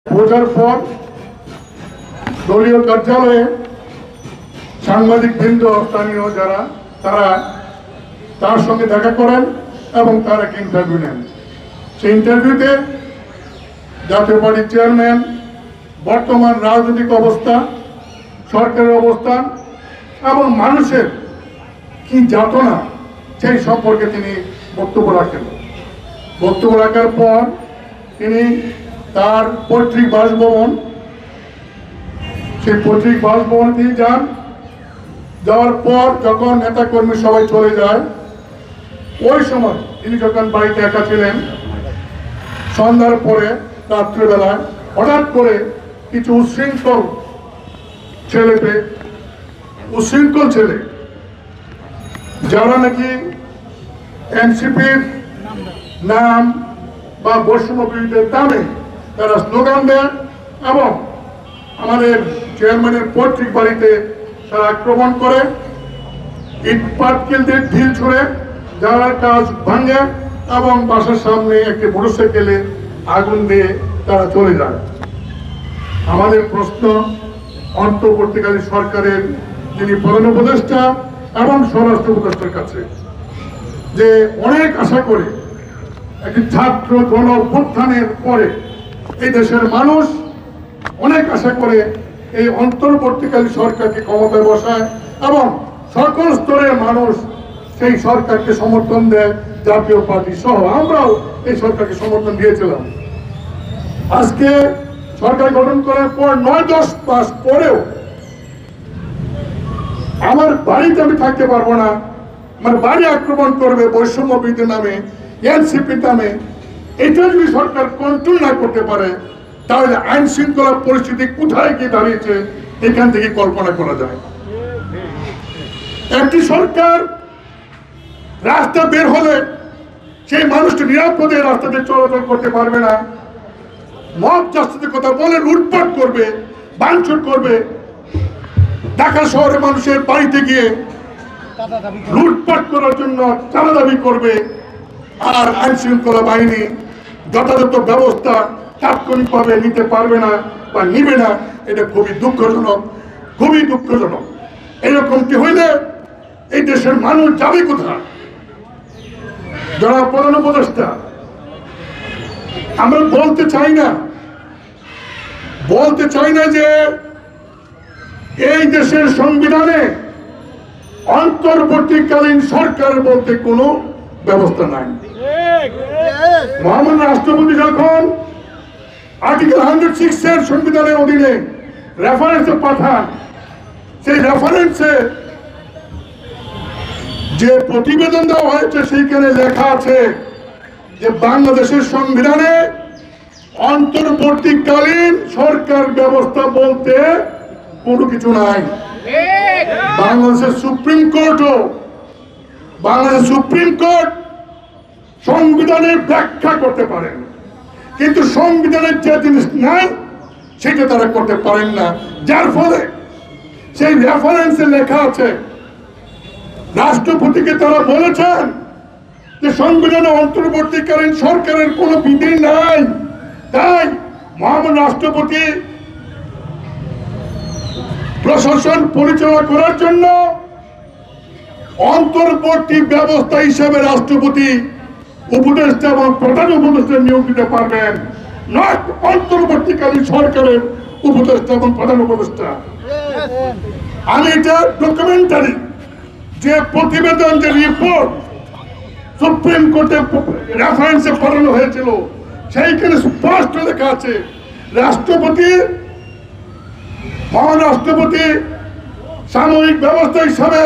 বোঝার পর দলীয় কার্যালয়ে সাংবাদিক বৃন্দ স্থানীয় যারা তারা তার সঙ্গে দেখা করেন এবং তার একটা ইন্টারভিউ নেন। সেই ইন্টারভিউতে জাতীয় পার্টির চেয়ারম্যান, বর্তমান রাজনৈতিক অবস্থা, সরকারের অবস্থান এবং মানুষের কি যাতনা সেই সম্পর্কে তিনি বক্তব্য রাখেন। বক্তব্য রাখার পর তিনি তার পৈতৃক বাসভবন, সেই পৈতৃক বাসভবনে তিনি যান। যাওয়ার পর যখন নেতাকর্মী সবাই চলে যায়, ওই সময় তিনি যখন বাড়িতে একা ছিলেন, সন্ধ্যার পরে রাত্রিবেলায় হঠাৎ করে কিছু উচ্ছৃঙ্খল ছেলে যারা নাকি এনসিপির নাম বা বৈষম্য বিরোধীদের দামে তারা স্লোগান দেন এবং আমাদের চেয়ারম্যানের পৈতৃক বাড়িতে তারা আক্রমণ করে, ইট পাটকেল দিয়ে ঢিল ছুঁড়ে যারা কাজ ভাঙে এবং বাসার সামনে একটি মোটরসাইকেলে আগুন দিয়ে তারা চলে যায়। আমাদের প্রশ্ন অন্তর্বর্তীকালীন সরকারের যিনি প্রধান উপদেষ্টা এবং স্বরাষ্ট্র উপদেষ্টার কাছে, যে অনেক আশা করে একটি ছাত্র গণ অভ্যুত্থানের পরে এই দেশের মানুষ অনেক আশা করে এই অন্তর্বর্তীকালীন সরকারকে ক্ষমতায় বসায় এবং সকল স্তরের মানুষ সেই সরকারকে সমর্থন দেয়। জাতীয় পার্টি সহ আমরাও এই সরকারকে সমর্থন দিয়েছিলাম। আজকে সরকার গঠন করার পর 9-10 মাস পরেও আমার বাড়িতে আমি থাকতে পারবো না, আমার বাড়ি আক্রমণ করবে বৈষম্য বিরোধী নামে, এনসিপির নামে। এটা যদি সরকার কন্ট্রোল না করতে পারে তাহলে আইন শৃঙ্খলা পরিস্থিতি কোথায় গিয়ে দাঁড়িয়েছে এখান থেকে কল্পনা করা যায়। একটি সরকার রাস্তা বের হলে সেই মানুষটি নিরাপদে রাস্তাতে চলাচল করতে পারবে না, মব জাস্টিসের কথা বলে লুটপাট করবে, ভাঙচুর করবে, ঢাকা শহরে মানুষের বাড়িতে গিয়ে লুটপাট করার জন্য চাঁদা দাবি করবে, আর আইন শৃঙ্খলা বাহিনী যথাযথ ব্যবস্থা তাৎক্ষণিকভাবে নিতে পারবে না বা নিবে না। এটা খুবই দুঃখজনক, খুবই দুঃখজনক। এরকমটি হইলে এই দেশের মানুষ যাবে কোথায়? যারা প্রধান উপদেষ্টা, আমরা বলতে চাই না যে এই দেশের সংবিধানে অন্তর্বর্তীকালীন সরকার বলতে কোনো ব্যবস্থা নাই। মহামান্য রাষ্ট্রপতি যখন আর্টিকেল 106 এর সংবিধানের অধীনে রেফারেন্সে পাঠান, সেই রেফারেন্সে যে প্রতিবেদন দেওয়া হয়েছে সেইখানে লেখা আছে যে বাংলাদেশের সংবিধানে অন্তর্বর্তীকালীন সরকার ব্যবস্থা বলতে কোনো কিছু নাই। বাংলাদেশের সুপ্রিম কোর্ট সংবিধানের ব্যাখ্যা করতে পারেন, কিন্তু সংবিধানের যে জিনিস নাই সেটা তারা করতে পারেন না। যার ফলে সেই রেফারেন্সে লেখা আছে, রাষ্ট্রপতিকে তারা বলেছেন যে সংবিধানে অন্তর্বর্তীকালীন সরকারের কোনো বিধি নাই। তাই মহামান্য রাষ্ট্রপতি প্রশাসন পরিচালনা করার জন্য অন্তর্বর্তী ব্যবস্থা হিসেবে রাষ্ট্রপতি উপদেষ্টা এবং প্রধান উপদেষ্টা নিয়োগ দিতে পারবেন, নয় অন্তর্বর্তীকালীন সরকারের উপদেষ্টা এবং প্রধান উপদেষ্টা। আমি এটা ডকুমেন্টারি যে প্রতিবেদন, যে রিপোর্ট সুপ্রিম কোর্টে রেফারেন্সে পাঠানো হয়েছিল, সেইখানে স্পষ্ট লেখা আছে মহান রাষ্ট্রপতি সাময়িক ব্যবস্থা হিসাবে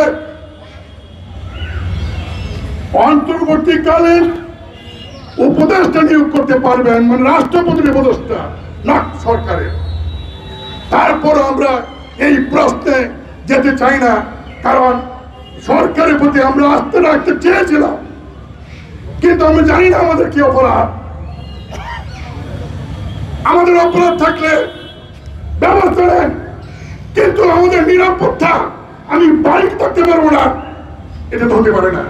অন্তর্বর্তীকালীন উপদেষ্টা নিয়োগ করতে পারবেন, মানে রাষ্ট্রপতির উপদেষ্টা, না সরকারের। তারপর আমরা এই প্রশ্নে যেতে চাই না, কারণ সরকারের প্রতি আমরা আস্থা রাখতে চেয়েছিলাম, কিন্তু আমি জানি না আমাদের কি অপরাধ। আমাদের অপরাধ থাকলে ব্যবস্থা নেন, কিন্তু আমাদের নিরাপত্তা আমি বাড়িতে থাকতে পারবো না, এটা তো হতে পারে না।